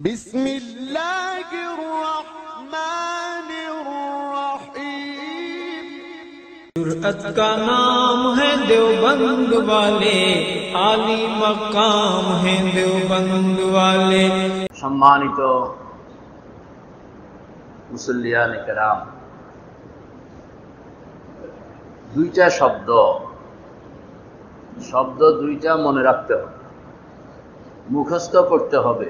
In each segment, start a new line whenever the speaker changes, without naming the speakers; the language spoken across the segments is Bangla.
বিসমিল্লাহির রহমানির রহিম।
जुरअत का नाम है देवबंद वाले, आली मकाम है देवबंद वाले।
সম্মানিত মুসল্লিয়ানে কেরাম, দুইটা শব্দ দুইটা মনে রাখতে হবে, মুখস্থ করতে হবে,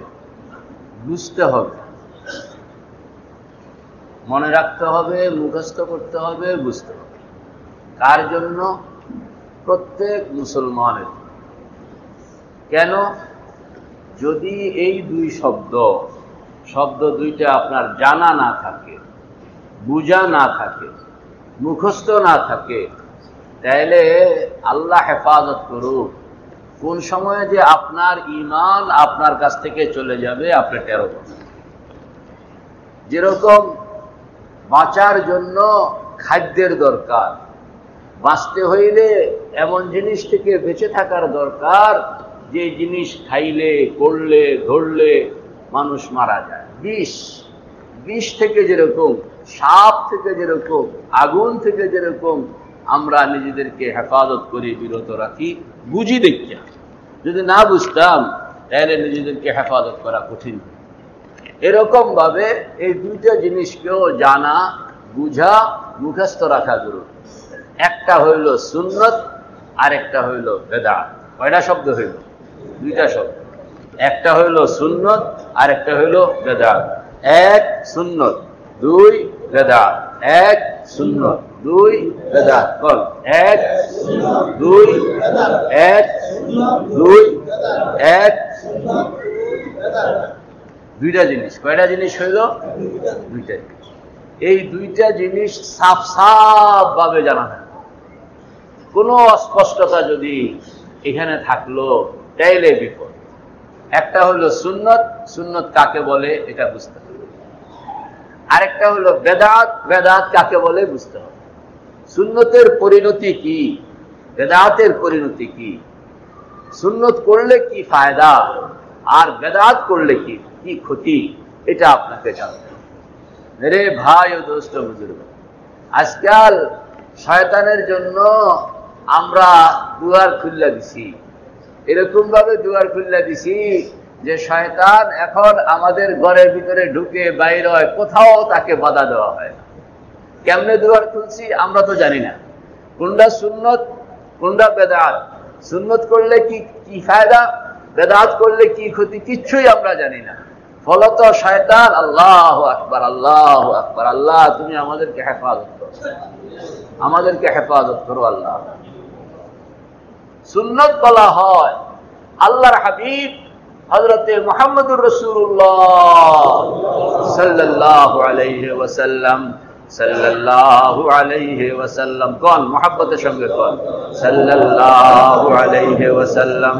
বুঝতে হবে। মনে রাখতে হবে, মুখস্থ করতে হবে, বুঝতে হবে। কার জন্য? প্রত্যেক মুসলমানের। কেন? যদি এই দুই শব্দ দুইটা আপনার জানা না থাকে, বুঝা না থাকে, মুখস্থ না থাকে, তাহলে আল্লাহ হেফাজত করুক, কোন সময়ে যে আপনার ঈমান আপনার কাছ থেকে চলে যাবে আপনি টেরও পাবেন। যেরকম বাঁচার জন্য খাদ্যের দরকার, বাঁচতে হইলে এমন জিনিস থেকে বেঁচে থাকার দরকার যে জিনিস খাইলে, করলে, ধরলে মানুষ মারা যায়। বিষ থেকে যেরকম, সাপ থেকে যেরকম, আগুন থেকে যেরকম আমরা নিজেদেরকে হেফাজত করি, বিরত রাখি, বুঝি দেখিয়া। যদি না বুঝতাম তাহলে নিজেদেরকে হেফাজত করা কঠিন। এরকম ভাবে এই দুইটা জিনিসকেও জানা, বুঝা, মুখস্থ রাখা জরুরি। একটা হইল সুন্নত আর একটা হইল বেদাত। কয়টা শব্দ হইল? দুইটা শব্দ। একটা হইল সুন্নত আর একটা হইল বেদাত। এক সুন্নত, দুই বেদাত। এক সুন্নত, দুই বেদাত। বল, এক দুই, এক দুই, এক। দুইটা জিনিস। কয়টা জিনিস হইল? দুইটা জিনিস। এই দুইটা জিনিস সাফ ভাবে জানা থাকে। কোনো অস্পষ্টতা যদি এখানে থাকলো তাইলে বিপদ। একটা হলো সুন্নত কাকে বলে এটা বুঝতে হবে। আরেকটা হলো বেদাত কাকে বলে বুঝতে হবে। সুন্নতের পরিণতি কি, বেদাতের পরিণতি কি, সুন্নত করলে কি ফায়দা আর বেদাত করলে কি ক্ষতি, এটা আপনাকে জানতে হবে। মেরে ভাই ও দোস্ত বুজুর্গ, আজকাল শয়তানের জন্য আমরা দুয়ার খুল্লা দিছি। এরকম ভাবে দুয়ার খুল্লা দিছি যে শয়তান এখন আমাদের ঘরের ভিতরে ঢুকে বাইরে হয়, কোথাও তাকে বাধা দেওয়া হয় না। কেমনে দুয়ার খুলছি আমরা তো জানি না। কোনটা সুন্নত, কোনটা বেদাত, সুন্নত করলে কি ফায়দা, বেদাত করলে কি ক্ষতি, কিচ্ছুই আমরা জানি না। ফলত শয়তান, আল্লাহু আকবার, আল্লাহু আকবার, আল্লাহ তুমি আমাদেরকে হেফাজত করো, আমাদেরকে হেফাজত করো আল্লাহ। সুন্নত বলা হয় আল্লাহর হাবিব হযরতে মুহাম্মদুর রাসূলুল্লাহ সাল্লাল্লাহু আলাইহি ওয়াসাল্লাম, সাল্লাল্লাহু আলাইহি ওয়াসাল্লাম। কোন মুহাব্বতের সঙ্গে কোন, সাল্লাল্লাহু আলাইহি ওয়াসাল্লাম,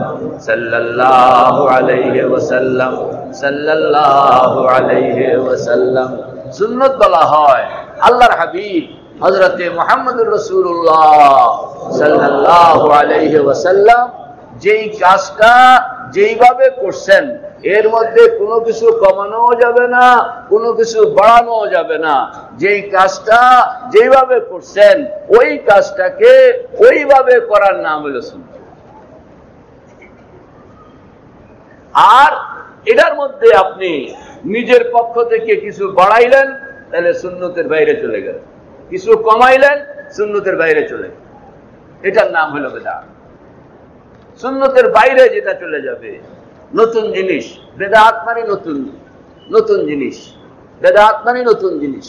সাল্লাল্লাহু আলাইহি ওয়াসাল্লাম, সাল্লাল্লাহু আলাইহি ওয়াসাল্লাম। সুন্নত বলা হয় আল্লাহর হাবিব হযরতে মুহাম্মদুর রাসূলুল্লাহ সাল্লাল্লাহু আলাইহি ওয়াসাল্লাম যেই কাজটা যেইভাবে করছেন এর মধ্যে কোনো কিছু কমানো যাবে না, কোনো কিছু বাড়ানো যাবে না। যেই কাজটা যেইভাবে করছেন ওই কাজটাকে ওইভাবে করার নাম হলো সুন্নাত। আর এটার মধ্যে আপনি নিজের পক্ষ থেকে কিছু বাড়াইলেন তাহলে সুন্নতের বাইরে চলে গেলেন, কিছু কমাইলেন সুন্নতের বাইরে চলে গেলেন, এটার নাম হলো বেদাত। সুন্নতের বাইরে যেটা চলে যাবে নতুন জিনিস, বেদাত মানে নতুন জিনিস, বেদাত মানে নতুন জিনিস।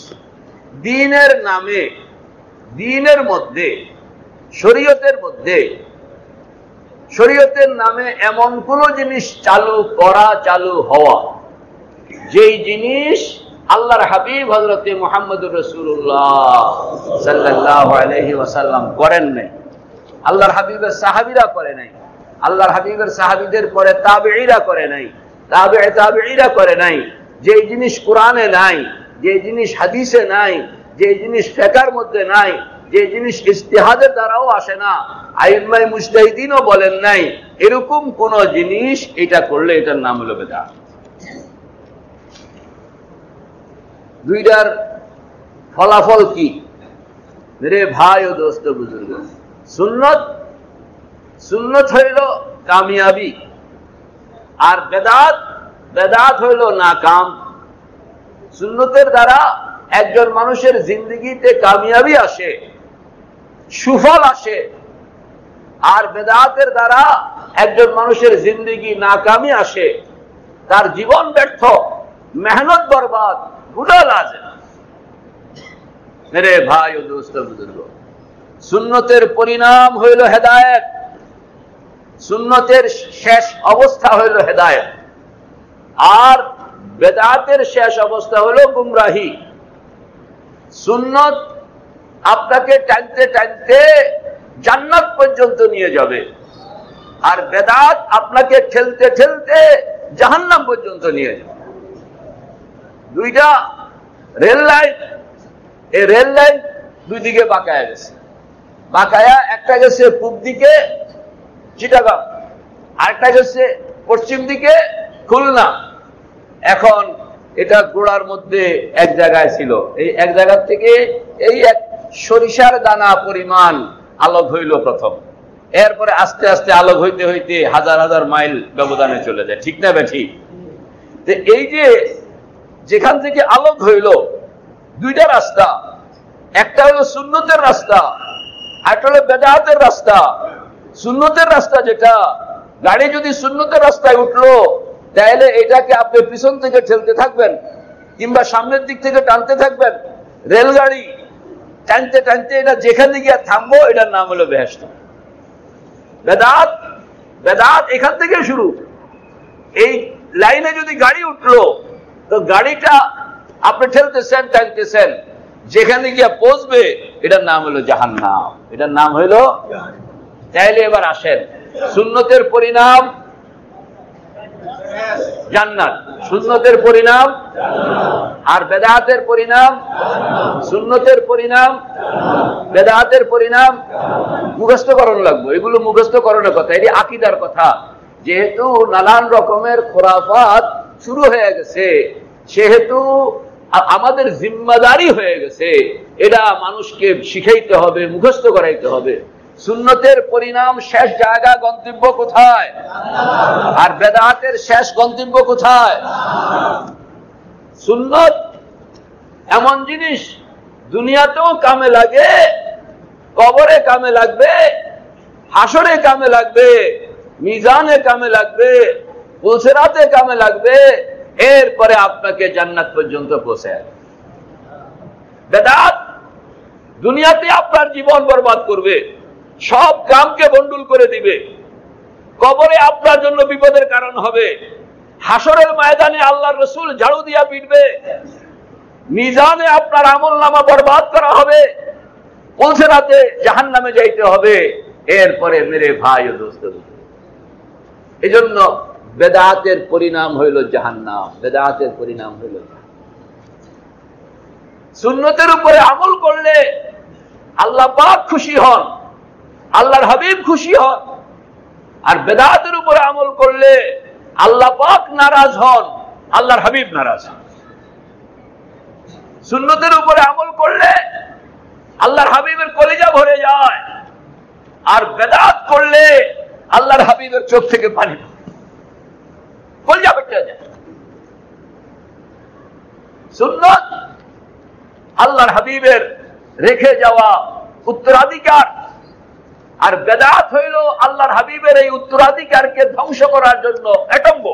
দ্বীনের নামে, দ্বীনের মধ্যে, শরীয়তের নামে এমন কোন জিনিস চালু করা, চালু হওয়া যেই জিনিস আল্লাহর হাবিব হযরতে মুহাম্মদুর রাসূলুল্লাহ সাল্লাল্লাহু আলাইহি ওয়াসাল্লাম করেন নাই, আল্লাহর হাবিবের সাহাবীরা করে নাই, আল্লাহর হাবিবের সাহাবীদের পরে তাবেঈরা করে নাই, তাবেঈরা করে নাই, যেই জিনিস কোরআনে নাই, যেই জিনিস হাদিসে নাই, যেই জিনিস ফিকহের মধ্যে নাই, যে জিনিস ইজতিহাদের দ্বারাও আসে না, আইম্মায়ে মুজতাহিদিনও বলেন নাই, এরকম কোন জিনিস এটা করলে এটার নাম হলো বেদাত। দুইটার ফলাফল কি? মেরে ভাই ও দোস্ত বুজুর্গ, সুন্নত সুন্নত হইল কামিয়াবি, আর বেদাত বেদাত হইল নাকাম। সুন্নতের দ্বারা একজন মানুষের জিন্দগিতে কামিয়াবি আসে, সুফল আসে, আর বেদাতের দ্বারা একজন মানুষের জিন্দগি নাকামি আসে, তার জীবন ব্যর্থ, মেহনত বরবাদ, গুনাহ লাযিম। মেরে ভাই ও দোস্ত বুজুর্গ, সুন্নতের পরিণাম হইল হেদায়েত, সুন্নতের শেষ অবস্থা হইল হেদায়েত, আর বেদাতের শেষ অবস্থা হলো গুমরাহি। সুন্নত আপনাকে টানতে টানতে জান্নাত পর্যন্ত নিয়ে যাবে, আর বেদাত আপনাকে ঠেলতে ঠেলতে জাহান্নাম পর্যন্ত নিয়ে যাবে। দুইটা রেল লাইন, এই রেল লাইন দুই দিকে বাঁকায়া গেছে। বাঁকায়া একটা গেছে পূব দিকে চিটাগাং, আরেকটা গেছে পশ্চিম দিকে খুলনা। এখন এটা গোড়ার মধ্যে এক জায়গায় ছিল, এই এক জায়গা থেকে এই এক সরিষার দানা পরিমাণ আলোক হইল প্রথম, এরপরে আস্তে আস্তে আলোক হইতে হইতে হাজার হাজার মাইল ব্যবধানে চলে যায়। ঠিক না বেঠিক? এই যে যেখান থেকে আলোক হইল, দুইটা রাস্তা, একটা হলো সুন্নতের রাস্তা, আরেকটা হলো বেদাতের রাস্তা। সুন্নতের রাস্তা যেটা, গাড়ি যদি সুন্নতের রাস্তায় উঠলো, তাহলে এটাকে আপনি পিছন থেকে ঠেলতে থাকবেন কিংবা সামনের দিক থেকে টানতে থাকবেন। রেলগাড়ি টানতে টানতে এটা যেখানে গিয়ে থামবো, এটার নাম হলো বেহেশত। বেদাত বেদাত এখান থেকে শুরু। এই লাইনে যদি গাড়ি উঠলো, তো গাড়িটা আপনি ঠেলতেছেন টানতেছেন, যেখানে গিয়ে পৌঁছবে এটার নাম হলো জাহান্নাম, এটার নাম হলো। তাইলে এবার আসেন, সুন্নতের পরিণাম জান্নাত, সুন্নতের পরিণাম, আর বেদাতের পরিণাম, সুন্নতের পরিণাম, বেদাতের পরিণাম। মুখস্থকরণ লাগবে, এগুলো মুখস্থকরণের কথা, এটি আকীদার কথা। যেহেতু নানান রকমের খোরাফাত শুরু হয়ে গেছে, সেহেতু আমাদের জিম্মাদারি হয়ে গেছে, এটা মানুষকে শিখাইতে হবে, মুখস্থ করাইতে হবে। সুন্নতের পরিণাম শেষ জায়গা, গন্তব্য কোথায়? আর বেদাতের শেষ গন্তব্য কোথায়? সুন্নত এমন জিনিস, দুনিয়াতেও কামে লাগে, কবরে কামে লাগবে, হাসরে কামে লাগবে, মিজানে কামে লাগবে, পুলসিরাতে কামে লাগবে, এরপরে আপনাকে জান্নাত পর্যন্ত পৌঁছায়। বেদাত দুনিয়াতে আপনার জীবন বরবাদ করবে, সব কামকে বন্ডুল করে দিবে, কবরে আপনার জন্য বিপদের কারণ হবে, হাসরের ময়দানে আল্লাহর রাসূল ঝাড়ু দিয়া পিটবে, মিজানে আপনার আমলনামা বরবাদ করা হবে, পুলসিরাতে জাহান্নামে যাইতে হবে। এরপরে মেরে ভাই ও দোস্ত, এজন্য বেদাতের পরিণাম হইল জাহান্নাম, বেদাতের পরিণাম হইল। সুন্নতের উপরে আমল করলে আল্লাহ পাক খুশি হন, আল্লাহর হাবিব খুশি হন, আর বেদাতের উপরে আমল করলে আল্লাহ পাক নারাজ হন, আল্লাহর হাবিব নারাজ হন। সুন্নতের উপরে আমল করলে আল্লাহর হাবিবের কলিজা ভরে যায়, আর বেদাত করলে আল্লাহর হাবিবের চোখ থেকে পানি কলিজা ফেটে যায়। সুন্নত আল্লাহর হাবিবের রেখে যাওয়া উত্তরাধিকার, আর বেদাত হইল আল্লাহর হাবিবের এই উত্তরাধিকারকে ধ্বংস করার জন্য এটম্ব।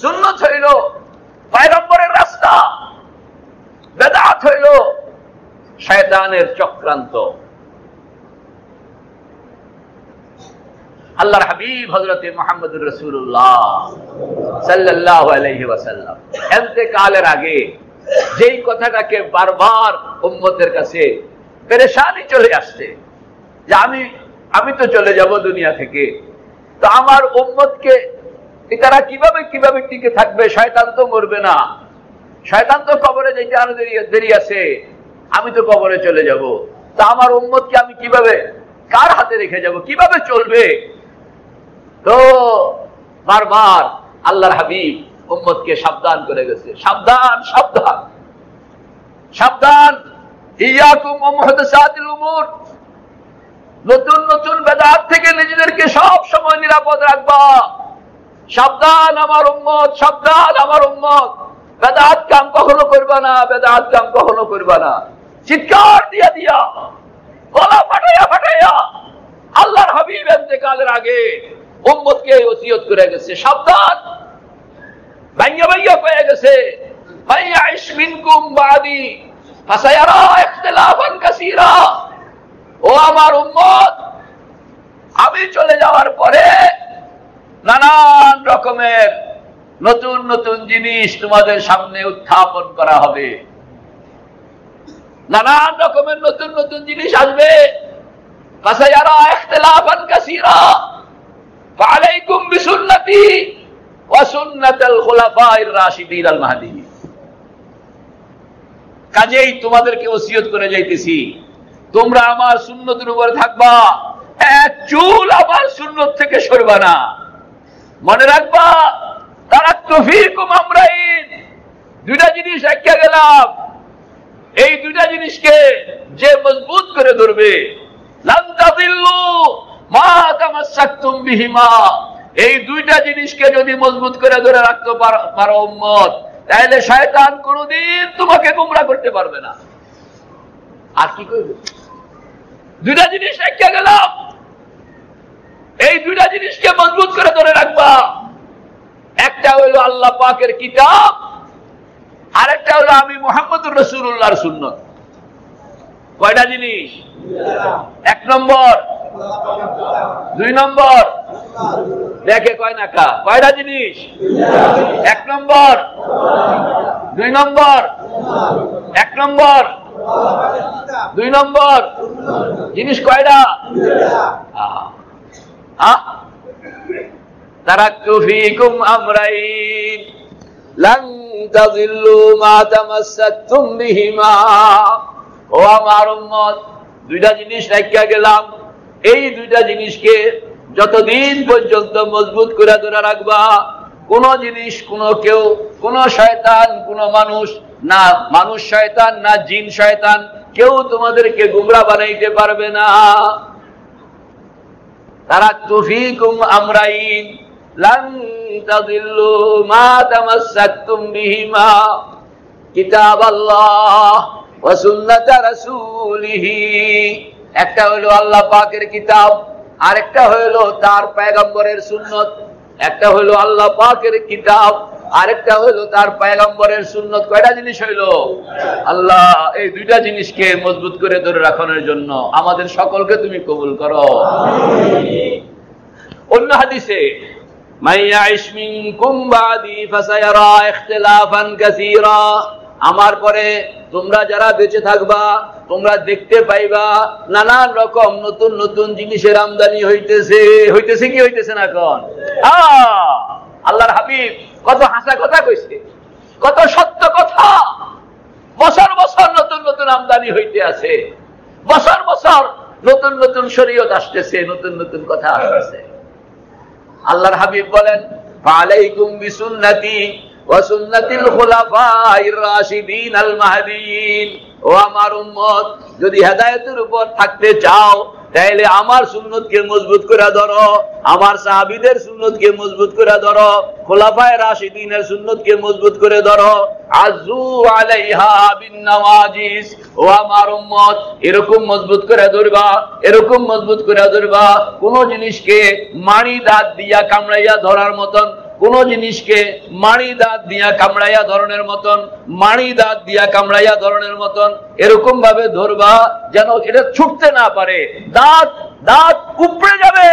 সুন্নত হইল পয়গম্বরের রাস্তা, বেদাত হইল শয়তানের চক্রান্ত। আল্লাহর হাবিব হযরতে মুহাম্মদুর রাসূলুল্লাহ সাল্লাল্লাহু আলাইহি ওয়াসাল্লাম ইন্তেকালের আগে যেই কথাটাকে বারবার উম্মতের কাছে পেরেশানি চলে আসছে, যে আমি তো চলে যাব দুনিয়া থেকে, তো আমার উম্মতকে তারা কিভাবে টিকে থাকবে? শয়তান তো মরবে না, শয়তান তো কবরে যেতে আরো দেরি আছে, আমি তো কবরে চলে যাব, তা আমার উম্মতকে আমি কিভাবে, কার হাতে রেখে যাব, কিভাবে চলবে? তো বারবার আল্লাহর হাবিব উম্মতকে সাবধান করে গেছে, সাবধান সাবধান সাবধান, ইয়াকুম ওয়া মুহদাসাতিল উমুর, নতুন নতুন বেদাত থেকে নিজেদেরকে সব সময় নিরাপদ রাখবা। সাবধান আমার উম্মত, সাবধান আমার উম্মত, বেদাত কাম কখনো করবা না, বেদাত কাম কখনো করবা না। চিৎকার দিয়া দিয়া, গলা ফাটাইয়া ফাটাইয়া আল্লাহর হাবিব ইন্তেকালের আগে উম্মতকে ওসিয়ত করে গেছে, সাবধান। ভাইয়া ভাইয়া কয়ে গেছে, ফাইয়াইশ মিনকুম বাদি ফাসায়ারা ইখতিলাফান কাসীরা, ও আমার উম্মত, আমি চলে যাওয়ার পরে নানান রকমের নতুন নতুন জিনিস তোমাদের সামনে উত্থাপন করা হবে, নানান রকমের নতুন নতুন জিনিস আসবে। ফাসায়ারা ইখতিলাফান কাসীরা ফাআলাইকুম বিসুন্নতি ওয়া সুন্নাতাল খুলাফায়ে রাশিদিন আল মাহদিয়্যিন। কাজেই তোমাদেরকে ওসিয়ত করে যাইতেছি, তোমরা আমার সুন্নতের উপরে থাকবা, এক চুল আমার সুন্নত থেকে সরবা না। মনে রাখবা, তারাক্তু ফীকুম আমরাইন, দুইটা জিনিস রেখে গেলাম, এই দুইটা জিনিসকে যে মজবুত করে ধরবে, লান তাদিল্লু মা তামাসসাকতুম বিহিমা, এই দুইটা জিনিসকে যদি মজবুত করে ধরে রাখতে পারো উম্মত, তাহলে শয়তান কোনদিন তোমাকে গোমরাহ করতে পারবে না। আর কি করবে? দুইটা জিনিস রেখে গেলাম, এই দুইটা জিনিসকে মজবুত করে ধরে রাখবা। একটা হলো আল্লাহ পাকের কিতাব, আর একটা হলো আমি মুহাম্মদুর রাসূলুল্লাহর সুন্নাত। কয়টা জিনিস? এক নম্বর, দুই নম্বর, দেখে কয় না কা, কয়টা জিনিস? এক নম্বর, দুই নম্বর, এক নম্বর, দুই নম্বর জিনিস কয়টা? তারাক্তু ফীকুম আমরাইন লান তাযিল্লু মা তামাসসাকতুম বিহিমা, ও আমার উম্মত, দুইটা জিনিস রাখিয়া গেলাম, এই দুইটা জিনিসকে যতদিন পর্যন্ত মজবুত করে ধরে রাখবা, কোন জিনিস, কোন কেউ, কোন শয়তান, কোন মানুষ, না মানুষ শয়তান না জিন শয়তান, কেউ তোমাদেরকে গোমরাহ বানাইতে পারবে না। তারাক্তু ফীকুম আমরাইন লান তাযিল্লু মা তামাসসাকতুম বিহিমা কিতাবাল্লাহ ওয়া সুন্নাতা রাসূলিহি। একটা হলো আল্লাহ পাকের কিতাব, আরেকটা হলো তার পয়গম্বরের সুন্নত। একটা হলো আল্লাহ পাকের কিতাব, আরেকটা হলো তার পয়গম্বরের সুন্নত। কয়টা জিনিস হইলো? আল্লাহ, এই দুইটা জিনিসকে মজবুত করে ধরে রাখানোর জন্য আমাদের সকলকে তুমি কবুল করো। অন্য হাদিসে, মাইয়াইশ মিনকুম বাদি ফাসায়ারা ইখতিলাফান কাসীরা, আমার পরে তোমরা যারা বেঁচে থাকবা, তোমরা দেখতে পাইবা নানান রকম নতুন নতুন জিনিসের আমদানি হইতেছে। হইতেছে কি হইতেছে না? এখন আল্লাহর হাবিব কত হাসা কথা কইছে, কত সত্য কথা। বছর বছর নতুন নতুন আমদানি হইতে আছে, বছর বছর নতুন নতুন শরীয়ত আসতেছে, নতুন নতুন কথা আসতেছে। আল্লাহর হাবিব বলেন, ফাআলাইকুম বিসুন্নতি ওয়া সুন্নাতিল খুলাফায়ে রাশিদিন আল মাহদিয়িন, ও আমার উম্মত, যদি হেদায়েতের উপর থাকতে চাও তাহলে আমার সুন্নতকে মজবুত করে ধরো, আমার সাহাবীদের সুন্নতকে মজবুত করে ধরো, খুলাফায়ে রাশিদিনের সুন্নতকে মজবুত করে ধরো। আযু আলাইহা বিন নওয়াজিস, ও আমার উম্মত, এরকম মজবুত করে ধরবা, এরকম মজবুত করে ধরবা। কোন জিনিসকে মাড়ি দাঁত দিয়া কামড়াইয়া ধরার মতন, কোন জিনিসকে মাড়ি দাঁত দিয়া কামড়াইয়া ধরনের মতন, মাড়ি দাঁত দিয়া কামড়াইয়া ধরনের মতন এরকম ভাবে ধরবা যেন এটা ছুটতে না পারে, দাঁত দাঁত উপড়ে যাবে।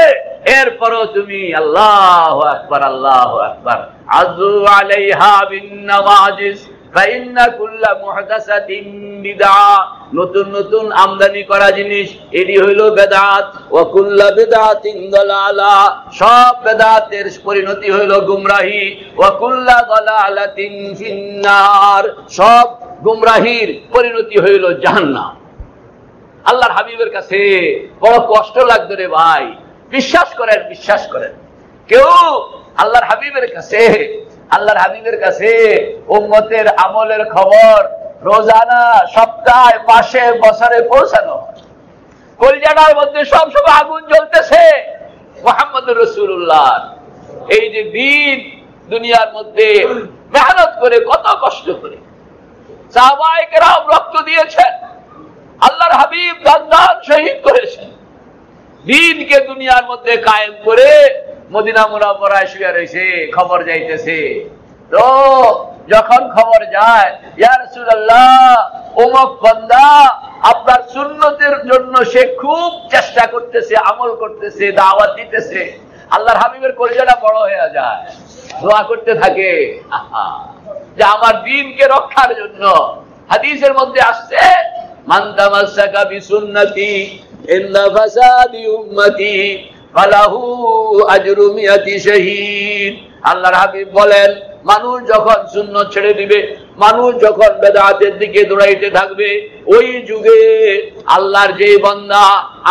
এরপরও তুমি আল্লাহু আকবার, আল্লাহু আকবার। আযু আলাইহা বিন নওয়াজিস ফাইন্না কুল্লা মুহদাসাতিন বিদআ, নতুন নতুন আমদানি করা জিনিস এটি হইল বেদাত। ওয়া কুল্লা বিদআতিন দালালা, সব বেদাতের পরিণতি হইল গুমরাহি। ওয়া কুল্লা দালালাতিন ফিন্নার, সব গুমরাহির পরিণতি হইল জাহান্নাম। আল্লাহর হাবিবের কাছে বড় কষ্ট লাগতো রে ভাই। বিশ্বাস করেন, বিশ্বাস করেন, কেউ আল্লাহর হাবিবের কাছে আল্লাহর হাবিবের কাছে উম্মতের আমলের খবর রোজানা, সপ্তাহে, মাসে, বছরে পৌঁছানো। কলিজাটার মধ্যে সবসময় আগুন জ্বলতেছে মুহাম্মদুর রাসূলুল্লাহ। এই যে দিন দুনিয়ার মধ্যে মেহনত করে, কত কষ্ট করে সাহাবায়ে কেরাম রক্ত দিয়েছেন, আল্লাহর হাবিব দান শহীদ করেছেন, দিনকে দুনিয়ার মধ্যে কায়েম করে মদিনা মুনাওয়ারায় শুয়ে রয়েছে, খবর যাইতেছে। তো যখন খবর যায়, ইয়া রাসূলুল্লাহ, অমুক বান্দা আপনার সুন্নতের জন্য সে খুব চেষ্টা করতেছে, আমল করতেছে, দাওয়াত দিতেছে, আল্লাহর হাবিবের কলিজাটা বড় হয়ে যায়, দোয়া করতে থাকে যে আমার দ্বীনকে রক্ষার জন্য। হাদিসের মধ্যে আসছে, মান তামাসসাকা বিসুন্নতি ইন্না ফাসাদি উম্মতি ফালাহু আজরু মিয়াতি শহীদ। আল্লাহর হাবিব বলেন, মানুষ যখন সুন্নত ছেড়ে দিবে, মানুষ যখন বেদাতের দিকে দৌড়াইতে থাকবে, ওই যুগে আল্লাহর যে বান্দা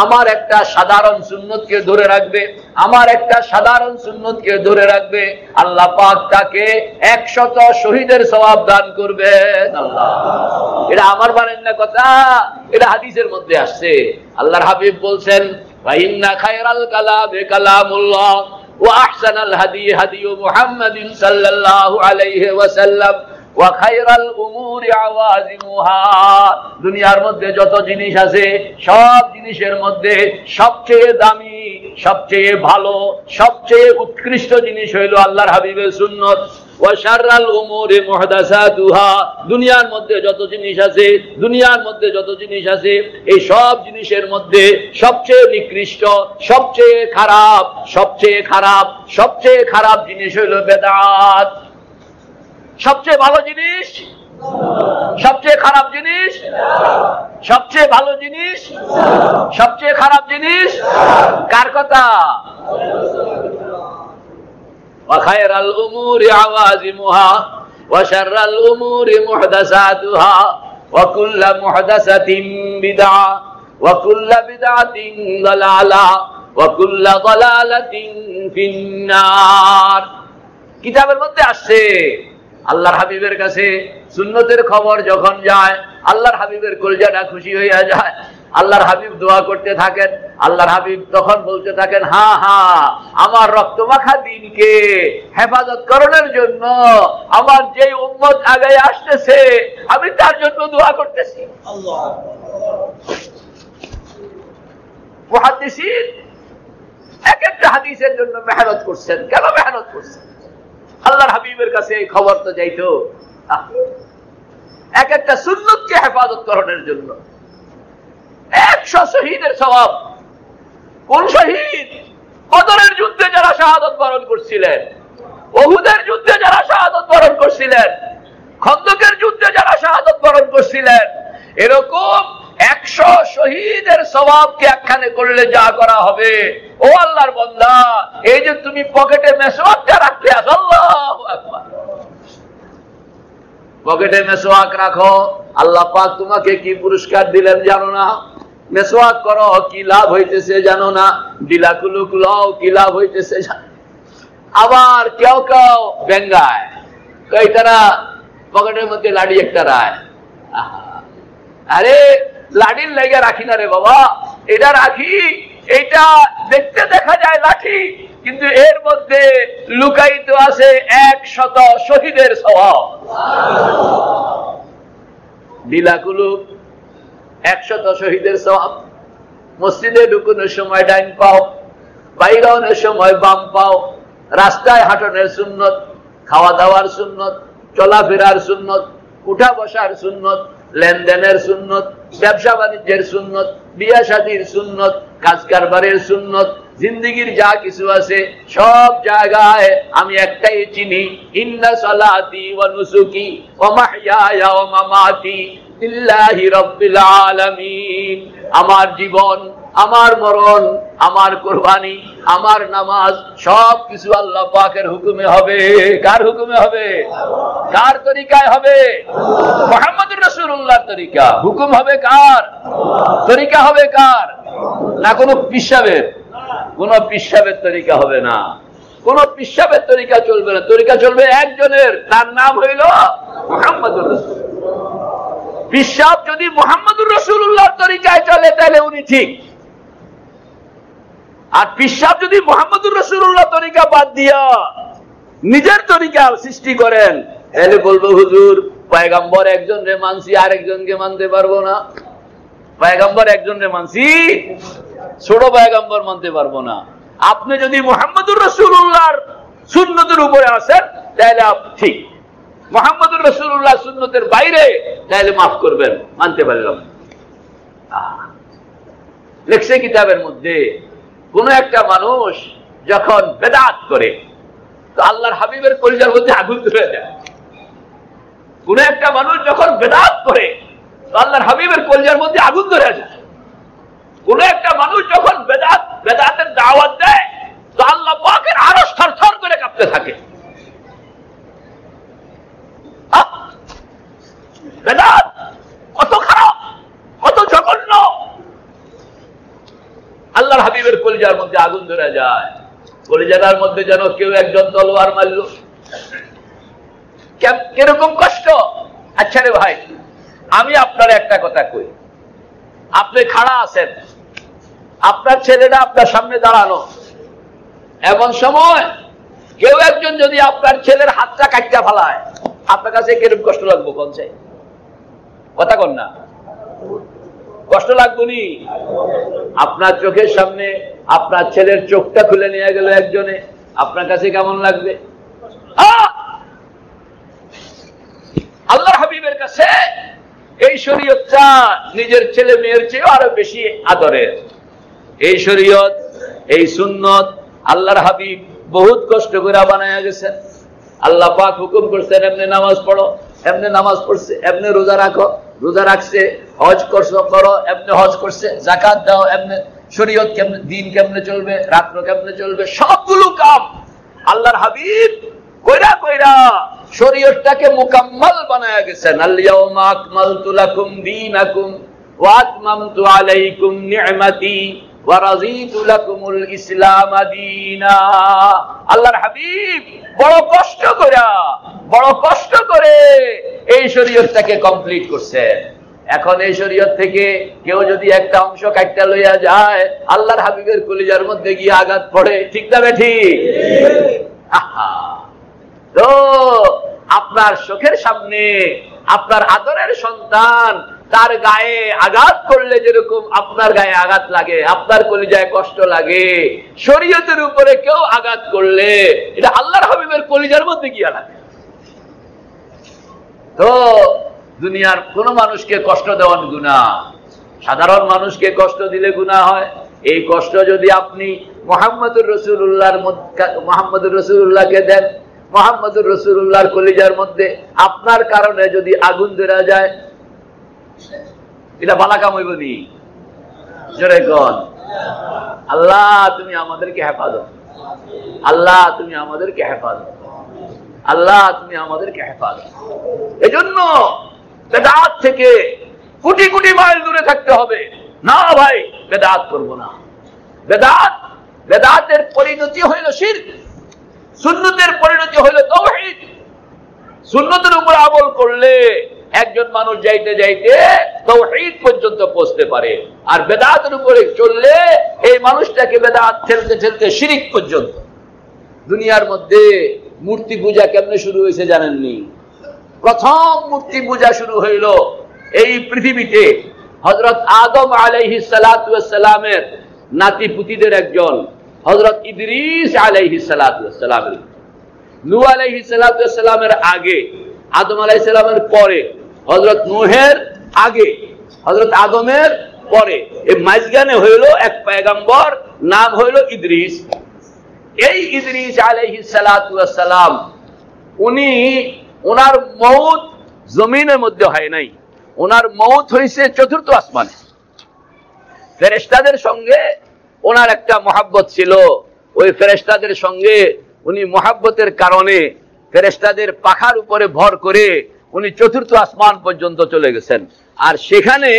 আমার একটা সাধারণ সুন্নতকে ধরে রাখবে, আমার একটা সাধারণ সুন্নতকে ধরে রাখবে, আল্লাহ পাক তাকে 100 শহীদের সওয়াব দান করবেন। আল্লাহ, এটা আমার বানান না কথা, এটা হাদিসের মধ্যে আসছে। আল্লাহর হাবিব বলছেন, ফাইন্না খায়রাল কালামে কালামুল্লাহ ওয়া আহসানাল হাদি হাদি মুহাম্মাদিন সাল্লাল্লাহু আলাইহি ওয়াসাল্লাম ওয়া খায়রাল উমুরি আওয়াজিমুহা। দুনিয়ার মধ্যে যত জিনিস আছে, সব জিনিসের মধ্যে সবচেয়ে দামি, সবচেয়ে ভালো, সবচেয়ে উৎকৃষ্ট জিনিস হইল আল্লাহর হাবিবের সুন্নত। ওয়া শাররাল উমুরি মুহদাসাতুহা। দুনিয়ার মধ্যে যত জিনিস আছে, দুনিয়ার মধ্যে যত জিনিস আছে, এই সব জিনিসের মধ্যে সবচেয়ে নিকৃষ্ট, সবচেয়ে খারাপ, সবচেয়ে খারাপ, সবচেয়ে খারাপ জিনিস হইল বেদাত। সবচেয়ে ভালো জিনিস, সবচেয়ে খারাপ জিনিস, সবচেয়ে ভালো জিনিস, সবচেয়ে খারাপ জিনিস কার কথা? ওয়া খায়রাল উমুরি আওয়াজিমুহা ওয়া শাররাল উমুরি মুহদাসাতুহা ওয়া কুল্লু মুহদাসাতিন বিদআ ওয়া কুল্লু বিদআতিন দালালা ওয়া কুল্লু দালালাতিন ফিন্নার। কিতাবের মধ্যে আসছে, আল্লাহর হাবিবের কাছে সুন্নতের খবর যখন যায়, আল্লাহর হাবিবের কলিজাটা খুশি হইয়া যায়। আল্লাহর হাবিব দোয়া করতে থাকেন, আল্লাহর হাবিব তখন বলতে থাকেন, হ্যাঁ হ্যাঁ, আমার রক্তমাখা দিনকে হেফাজত করার জন্য আমার যে উম্মত আগে আসতেছে, আমি তার জন্য দোয়া করতেছি। মুহাদ্দিসিন এক একটা হাদিসের জন্য মেহনত করছেন। কেন মেহনত করছেন? আল্লাহর হাবিবের কাছে এই খবর তো যাইতো এক একটা সুন্নতকে হেফাজত করার জন্য। 100 শহীদের সওয়াব। কোন শহীদ? বদরের যুদ্ধে যারা শাহাদাত বরণ করছিলেন, উহুদের যুদ্ধে যারা শাহাদাত বরণ করছিলেন, খন্দকের যুদ্ধে যারা শাহাদাত বরণ করছিলেন, এরকম 100 শহীদের সওয়াবকে একখানে করলে যা করা হবে, ও আল্লাহর বান্দা, এই যে তুমি পকেটে মেসওয়াকটা রাখতে আছো, আল্লাহু আকবার, পকেটে মেসওয়াক রাখো, আল্লাহ পাক তোমাকে কি পুরস্কার দিলেন জানো না? মেসওয়াক করো, কি লাভ হইতেছে জানো না? ডিলাকুলুক লও, কি লাভ হইতেছে জানো? আবার কেউ কেউ বেঙ্গায়, তারা পকেটের মধ্যে লাড়ি একটা রায়। আরে লাঠির লাইগা রাখি না রে বাবা, এটা রাখি, এটা দেখতে দেখা যায় লাঠি, কিন্তু এর মধ্যে লুকায়িত আছে 100 শহীদের সওয়াব। ডিলাকুলুক 100 শহীদের সওয়াব। মসজিদে ঢুকানোর সময় ডাইন পাও, বাইরের সময় বাম পাও, রাস্তায় হাঁটানোর সুন্নত, খাওয়া দাওয়ার সুন্নত, চলাফেরার সুন্নত, উঠা বসার সুন্নত, লেনদেনের সুন্নত, ব্যবসা বাণিজ্যের সুন্নত, বিয়া শাদীর সুন্নত, কাজ কারবারের সুন্নত, জিন্দেগীর যা কিছু আছে সব জায়গায় আমি একটাই চিনি, ইন্না সালাতি ওয়া নুসুকি ওয়া মাহইয়ায়া ওয়া মামাতি লিল্লাহি রাব্বিল আলামিন। আমার জীবন, আমার মরণ, আমার কুরবানি, আমার নামাজ, সব কিছু আল্লাহ পাকের হুকুমে হবে। কার হুকুমে হবে? কার তরিকায় হবে? মুহাম্মদুর রাসূলুল্লাহর তরিকা। হুকুম হবে কার? তরিকা হবে কার? না কোনো পিসাবের? কোন পিসাবের তরিকা হবে না, কোন পিশাবের তরিকা চলবে না, তরিকা চলবে একজনের, তার নাম হইল মুহাম্মদুর রাসূল। পিশাব যদি মুহাম্মদুর রাসূলুল্লাহর তরিকায় চলে তাহলে উনি ঠিক, আর পিশাব যদি মুহাম্মদুর রাসূলুল্লাহ তরিকা বাদ দিয়া নিজের তরিকা সৃষ্টি করেন তাহলে বলবো হুজুর পয়গম্বর একজন রে মানছি আরেকজনকে মানতে পারবো না, পয়গম্বর একজন রে মানছি ছোট পয়গম্বর মানতে পারবো না। আপনি যদি মুহাম্মদুর রাসূলুল্লাহর সুন্নতের উপরে আসেন তাহলে আপনি ঠিক, মুহাম্মদুর রাসূলুল্লাহ সুন্নতের বাইরে তাহলে মাফ করবেন, মানতে পারলাম। লেখছে কিতাবের মধ্যে কোন একটা মানুষ যখন বেদাত করে তো আল্লাহর হাবিবের কলিজার মধ্যে আগুন ধরে যায়। কোন একটা মানুষ যখন বেদাত করে তো আল্লাহর হাবিবের কলিজার মধ্যে আগুন ধরে যায়। কোন একটা মানুষ যখন বেদাতের দাওয়াত দেয় তো আল্লাহ পাকের আরশ থরথর করে কাঁপতে থাকে। বেদাত কত খারাপ, কত জঘন্য, আল্লাহর হাবিবের কলিজার মধ্যে আগুন ধরে যায়। কলিজার মধ্যে যেন কেউ একজন তলোয়ার মারল, কিরকম কষ্ট। আচ্ছা রে ভাই, আমি আপনার একটা কথা কই, আপনি খাড়া আছেন, আপনার ছেলেটা আপনার সামনে দাঁড়ানো, এমন সময় কেউ একজন যদি আপনার ছেলের হাতটা কাটটা ফেলায় আপনার কাছে কিরকম কষ্ট লাগবো? কোন চাই কথা কন না, কষ্ট লাগবো নি? আপনার চোখের সামনে আপনার ছেলের চোখটা খুলে নিয়ে গেল একজনে, আপনার কাছে কেমন লাগবে? আল্লাহর হাবিবের কাছে এই শরীয়তটা নিজের ছেলে মেয়ের চেয়ে আরো বেশি আদরের। এই শরীয়ত, এই সুন্নত আল্লাহর হাবিব বহুত কষ্ট করে বানায়া গেছেন। আল্লাহ পাক হুকুম করছেন এমনি নামাজ পড়ো, এমনি নামাজ পড়ছে, এমনি রোজা রাখো, রোজা রাখছে, হজ করো, এমনি হজ করছে, যাকাত দাও, এমনি শরীয়ত কেমনে, দিন কেমনে চলবে, রাত্র কেমনে চলবে, সবগুলো কাম আল্লাহর হাবিব কইরা কইরা শরীয়তটাকে মুকাম্মাল বানায়া গেছেন। আল-ইয়াউমা আকমালতু লাকুম দীনাকুম ওয়া আতমামতু আলাইকুম নি'মাতি ওয়া রাযীতু লাকুমুল ইসলাম দীনা। আল্লাহর হাবিব বড় কষ্ট করে এই শরীয়তটাকে কমপ্লিট করছেন। এখন এই শরীয়ত থেকে কেউ যদি একটা অংশ কাটতে লইয়া যায় আল্লাহর হাবিবের কলিজার মধ্যে গিয়ে আঘাত পড়ে, ঠিক না ঠিক? তো আপনার চোখের সামনে আপনার আদরের সন্তান তার গায়ে আঘাত করলে যেরকম আপনার গায়ে আঘাত লাগে, আপনার কলিজায় কষ্ট লাগে, শরীয়তের উপরে কেউ আঘাত করলে এটা আল্লাহর হাবিবের কলিজার মধ্যে গিয়ে লাগে। তো দুনিয়ার কোন মানুষকে কষ্ট দেওয়ান গুনাহ, সাধারণ মানুষকে কষ্ট দিলে গুনাহ হয়। এই কষ্ট যদি আপনি মুহাম্মদুর রাসূলুল্লাহকে দেন, মুহাম্মদুর রাসূলুল্লাহর কলিজার মধ্যে আপনার কারণে যদি আগুন ধরে যায়, এটা ভালো কাম হইব নি? জোরে কোন আল্লাহ তুমি আমাদেরকে হেফাজত, আল্লাহ তুমি আমাদেরকে হেফাজত, আল্লাহ তুমি আমাদেরকে হেফাজত। এজন্য বেদাত থেকে কোটি কোটি মাইল দূরে থাকতে হবে। না ভাই বেদাত করব না, বেদাতের পরিণতি হইল শিরক, সুন্নতের পরিণতি হইল তাওহীদ। সুন্নতের উপর আমল করলে একজন মানুষ যাইতে যাইতে তাওহীদ পর্যন্ত পৌঁছতে পারে, আর বেদাতের উপরে চললে এই মানুষটাকে বেদাত ঠেলতে ঠেলতে শিরক পর্যন্ত। দুনিয়ার মধ্যে মূর্তি পূজা কেমনে শুরু হয়েছে জানেননি? প্রথম মূর্তি পূজা শুরু হইল এই পৃথিবীতে হযরত আদম আলাইহিস সালাতু ওয়াস সালামের নাতি পুতিদের একজন হযরত ইদ্রিস আলাইহিস সালাতু ওয়াস সালাম। নূহ আলাইহিস সালাতু ওয়াস সালামের আগে, আদম আলাইহিস সালামের পরে, হযরত নূহের আগে, হযরত আদমের পরে, এই মাঝখানে হইল এক পয়গম্বর, নাম হইল ইদ্রিস। এই ইদ্রিস আলাইহিস সালাতু ওয়াস সালাম উনি, ওনার মউত জমিনের মধ্যে হয় নাই, ওনার মউত হয়েছে চতুর্থ আসমানে। ফেরেশতাদের সঙ্গে ওনার একটা মহাব্বত ছিল, ওই ফেরেশতাদের সঙ্গে উনি মহাব্বতের কারণে ফেরেশতাদের পাখার উপরে ভর করে উনি চতুর্থ আসমান পর্যন্ত চলে গেছেন। আর সেখানে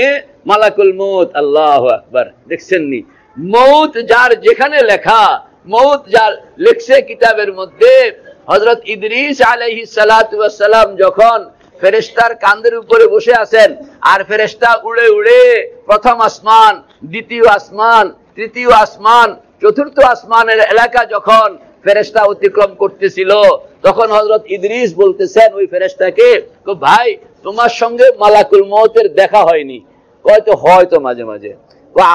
মালাকুল মউত, আল্লাহু আকবার, দেখছেন নি? মউত যার যেখানে লেখা মউত যার লিখছে কিতাবের মধ্যে, হযরত ইদ্রিস আলাইহিস সালাতু ওয়াস সালাম যখন ফেরেশতার কাঁধের উপরে বসে আছেন, আর ফেরেশতা উড়ে উড়ে প্রথম আসমান, দ্বিতীয় আসমান, তৃতীয় আসমান, চতুর্থ আসমানের এলাকা যখন ফেরেশতা অতিক্রম করতেছিল, তখন হযরত ইদ্রিস বলতেছেন ওই ফেরেশতাকে, ভাই তোমার সঙ্গে মালাকুল মউতের দেখা হয়নি? হয়তো হয়তো মাঝে মাঝে।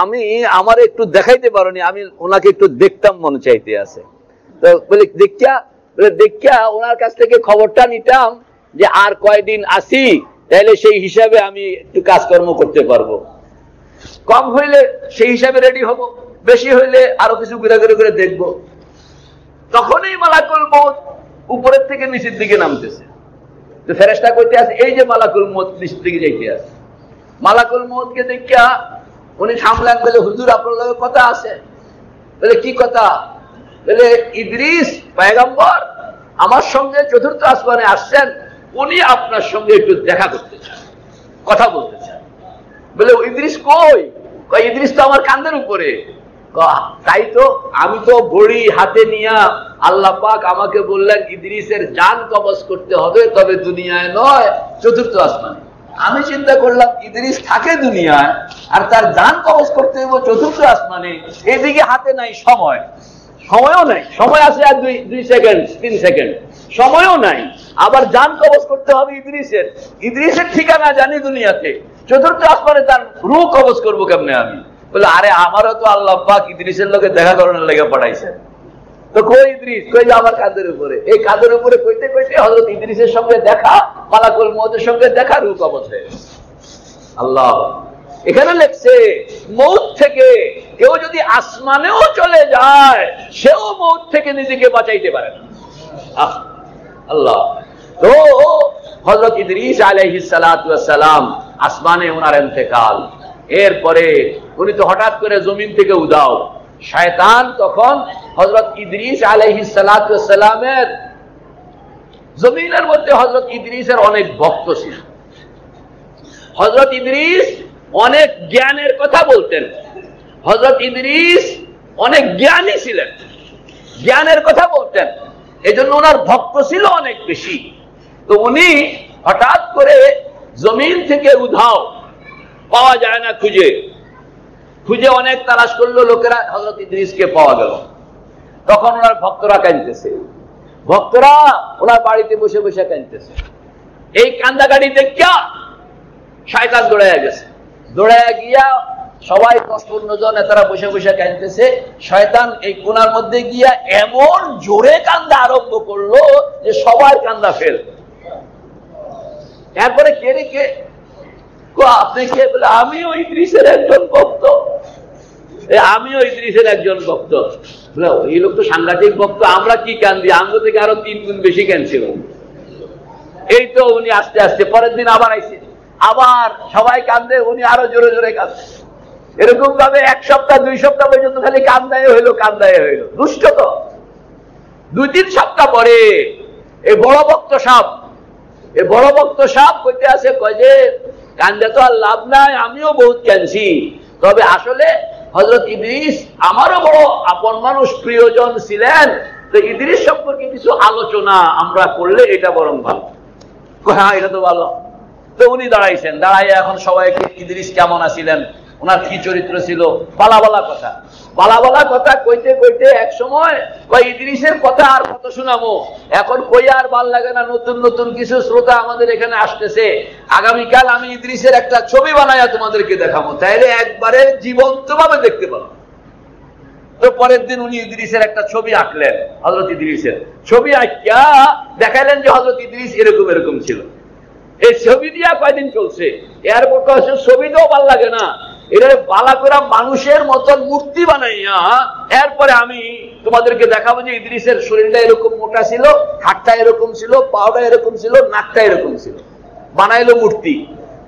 আমি আমার একটু দেখাইতে পারোনি, আমি ওনাকে একটু দেখতাম, মনে চাইতে আছে। তো বলে দেখিয়া ওনার কাছ থেকে খবরটা নিতাম যে আর কয়দিন আসি, তাহলে সেই হিসাবে আমি একটু কাজকর্ম করতে পারবো। কম হইলে সেই হিসাবে রেডি হব, বেশি হইলে আরো কিছু ঘুরে ঘুরে করে দেখবো। তখনই মালাকুল মউত উপরের থেকে নিচের দিকে নামতেছে। তো ফেরেশতা কইতে আছে, এই যে মালাকুল মউত নিচের দিকে যাইতে আছে। মালাকুল মউতকে দেখিয়া উনি সামলান, বলে হুজুর আপনার লগে কথা আছে। বলে কি কথা? বলে ইদ্রিস পয়গম্বর আমার সঙ্গে চতুর্থ আসমানে আসছেন, উনি আপনার সঙ্গে একটু দেখা করতে চান, কথা বলতে চান। বলে ইদ্রিস কই? ইদ্রিস তো আমার কাঁধের উপরে। তাই তো, আমি তো বড়ি হাতে নিয়া আল্লাহ পাক আমাকে বললেন ইদ্রিসের জান কবজ করতে হবে, তবে দুনিয়ায় নয় চতুর্থ আসমানে। আমি চিন্তা করলাম ইদ্রিস থাকে দুনিয়ায়, আর তার জান কবজ করতে হবে চতুর্থ আসমানে। এদিকে হাতে নাই সময়, সময়ও নাই, সময় আছে আর 2 সেকেন্ড 3 সেকেন্ড, সময়ও নাই। আবার জান কবজ করতে হবে ইদ্রিসের, ইদ্রিসের ঠিকানা জানি দুনিয়াতে, চতুর্থ আসমানে তার রূহ কবজ করবো কেমনে আমি? বলে আরে আমারও তো আল্লাহ পাক ইদ্রিসের লোকে দেখা করানোর লেগে পাঠাইছে। তো কই ইদ্রিস? কই যে আমার কাঁধের উপরে। এই কাঁধের উপরে কইতে কইতে হযরত ইদ্রিসের সঙ্গে দেখা, মালাকুল মউতের সঙ্গে দেখা, রূহ কবজ হয়ে গেছে। আল্লাহ এখানে লেখছে মউত থেকে কেউ যদি আসমানেও চলে যায়, সেও মউত থেকে নিজেকে বাঁচাইতে পারে না। আল্লাহ। তো হযরত ইদ্রিস আলাইহিস সালাতু ওয়াস সালাম আসমানে ওনার ইন্তেকাল। এরপরে উনি তো হঠাৎ করে জমিন থেকে উধাও। শয়তান তখন হযরত ইদ্রিস আলাইহিস সালাতু ওয়াস সালামের জমিনের মধ্যে হযরত ইদ্রিসের অনেক ভক্ত ছিল। হযরত ইদ্রিস অনেক জ্ঞানের কথা বলতেন। হযরত ইদ্রিস অনেক জ্ঞানী ছিলেন, জ্ঞানের কথা বলতেন, এজন্য ওনার ভক্ত ছিল অনেক বেশি। তো উনি হঠাৎ করে জমিন থেকে উধাও, পাওয়া যায় না, খুঁজে খুঁজে অনেক তালাশ করলো লোকেরা, হযরত ইদ্রিসকে পাওয়া গেল। তখন ওনার ভক্তরা কাঁদতেছে, ভক্তরা ওনার বাড়িতে বসে বসে কাঁদতেছে। এই কান্দাকাটি দেখিয়া শয়তান দৌড়াইয়া গেছে। দৌড়াইয়া গিয়া সবাই 10-15 জন নেতারা বসে বসে কাঁদতেছে। শয়তান এই কোণার মধ্যে গিয়া এমন জোরে কান্দা আরম্ভ করলো যে সবার কান্দা ফেল। এরপরে কে রে কে? আপনি কে? বলে আমিও ইদ্রিসের একজন ভক্ত, আমিও ইদ্রিসের একজন ভক্ত। বলে এই লোক তো সাংঘাতিক ভক্ত, আমরা কি কান্দি, আমরা থেকে আরো 3 গুণ বেশি কাঁদছিল। এই তো উনি আস্তে আস্তে পরের দিন আবার আইছে, আবার সবাই কান্দে, উনি আরো জোরে জোরে কান্দে। এরকম ভাবে 1 সপ্তাহ 2 সপ্তাহ পর্যন্ত খালি কান্দায় হইলো, কান্দায় হইলো। দুষ্ট তো। 2-3 সপ্তাহ পরে এই বড় ভক্ত সাহেব কইতে আছে, কয় যে কান্দে তো আর লাভ নাই, আমিও বহুত কাঁদছি, তবে আসলে হযরত ইদ্রিস আমারও বড় আপন মানুষ, প্রিয়জন ছিলেন। তো ইদ্রিস সম্পর্কে কিছু আলোচনা আমরা করলে এটা বরং ভালো। হ্যাঁ, এটা তো ভালো। তো উনি দাঁড়াইছেন, দাঁড়াইয়া এখন সবাইকে ইদ্রিস কেমন আছিলেন, ওনার কি চরিত্র ছিল, বালা কথা কইতে কইতে এক সময় ইদ্রিসের কথা আর কত শোনাবো, এখন কই আর ভাল লাগে না। নতুন নতুন কিছু শ্রোতা আমাদের এখানে আসতেছে। আগামীকাল আমি ইদ্রিসের একটা ছবি বানাইয়া তোমাদেরকে দেখাবো, তাইলে একবারে জীবন্ত ভাবে দেখতে পাবো। তো পরের দিন উনি ইদ্রিসের একটা ছবি আঁকলেন, হযরত ইদ্রিসের ছবি আঁকিয়া দেখাইলেন যে হযরত ইদ্রিস এরকম এরকম ছিল। এই ছবি দিয়া কয়দিন চলছে, এরপর ছবিটাও ভাল লাগে না, এটা বালা করে মানুষের মতন মূর্তি বানাইয়া এরপরে আমি তোমাদেরকে দেখাবো যে ইদ্রিসের শরীরটা এরকম মোটা ছিল, হাতটা এরকম ছিল, পাওটা এরকম ছিল, নাকটা এরকম ছিল। বানাইলো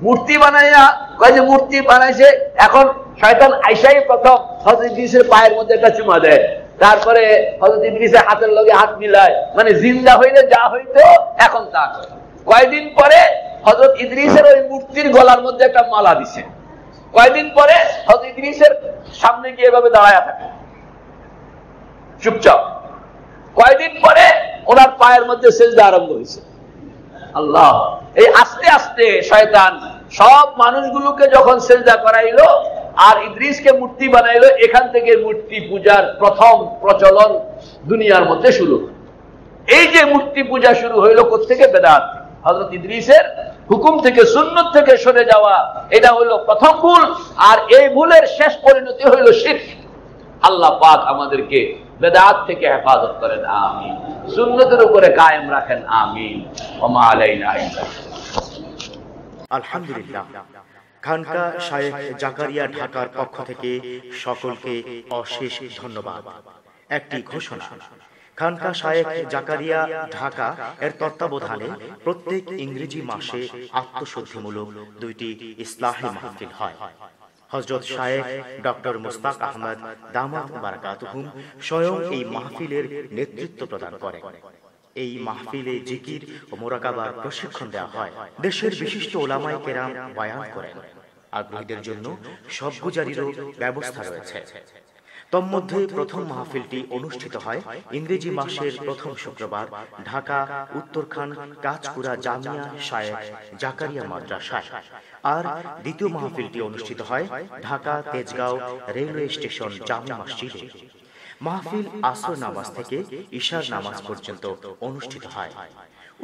মূর্তি বানাইয়া কয় যে মূর্তি বানাইছে। এখন শয়তান আইসাই প্রথম হযরত ইদ্রিসের পায়ের মধ্যে একটা চুমা দেয়, তারপরে হযরত ইদ্রিসের হাতের লগে হাত মিলায়, মানে জিন্দা হইলে যা হইতো এখন তা। কয়দিন পরে হযরত ইদ্রিসের ওই মূর্তির গলার মধ্যে একটা মালা দিছে। কয়দিন পরে হযরত ইদ্রিসের সামনে গিয়ে এভাবে দাঁড়ায় থাকে। চুপচাপ। কয়দিন পরে ওনার পায়ের মধ্যে সেজদা আরম্ভ হয়েছে। আল্লাহ, এই আস্তে আস্তে শয়তান সব মানুষগুলোকে যখন সেজদা করাইলো আর ইদ্রিসকে মূর্তি বানাইলো, এখান থেকে মূর্তি পূজার প্রথম প্রচলন দুনিয়ার মধ্যে শুরু। এই যে মূর্তি পূজা শুরু হইলো কোত্থেকে? বেদাত। হযরত ইদ্রিসের হুকুম থেকে, সুন্নত থেকে সরে যাওয়া, এটা হলো প্রথম ভুল। আর এই ভুলের শেষ পরিণতি হইল শিরক। আল্লাহ পাক আমাদেরকে বেদাত থেকে হেফাজত করেন, আমিন। সুন্নতের উপরে কায়েম রাখেন, আমিন। ওমা আলাইনা ইল্লা
আলহামদুলিল্লাহ। খানকা শায়েখ জাকারিয়া ঢাকার পক্ষ থেকে সকলকে অশেষ ধন্যবাদ। একটি ঘোষণা, খানকা শায়েখ জাকারিয়া ঢাকা এর তত্ত্বাবধানে প্রত্যেক ইংরেজি মাসে আত্মশুদ্ধিমূলক 2টি ইসলাহি মাহফিল হয়। হযরত শায়েখ ডক্টর মুস্তাক আহমদ দামাত বারাকাতুহুম স্বয়ং এই মাহফিলের নেতৃত্ব প্রদান করেন। এই মাহফিলে জিকির ও মোরাকাবার প্রশিক্ষণ দেওয়া হয়। দেশের বিশিষ্ট ওলামায়ে কেরাম বয়ান করেন। আগ্রহীদের জন্য সবগুজারিরও ব্যবস্থা রয়েছে। তন্মধ্যে প্রথম মাহফিলটি অনুষ্ঠিত হয় ইংরেজি মাসের প্রথম শুক্রবার ঢাকা উত্তরখান কাঁচপুরা জামিয়া শায়েখ জাকারিয়া মাদ্রাসায়। আর দ্বিতীয় মাহফিলটি অনুষ্ঠিত হয় ঢাকা তেজগাঁও রেলওয়ে স্টেশন জামে মসজিদে। মাহফিল আসর নামাজ থেকে ইশার নামাজ পর্যন্ত অনুষ্ঠিত হয়।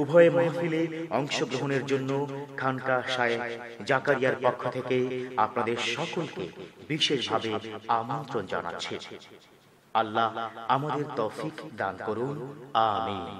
উভয় মাহফিলে অংশগ্রহণের জন্য খানকা শায়েখ জাকারিয়ার পক্ষ থেকে আপনাদের সকলকে বিশেষভাবে আমন্ত্রণ জানাচ্ছি। আল্লাহ আমাদের তৌফিক দান করুন, আমিন।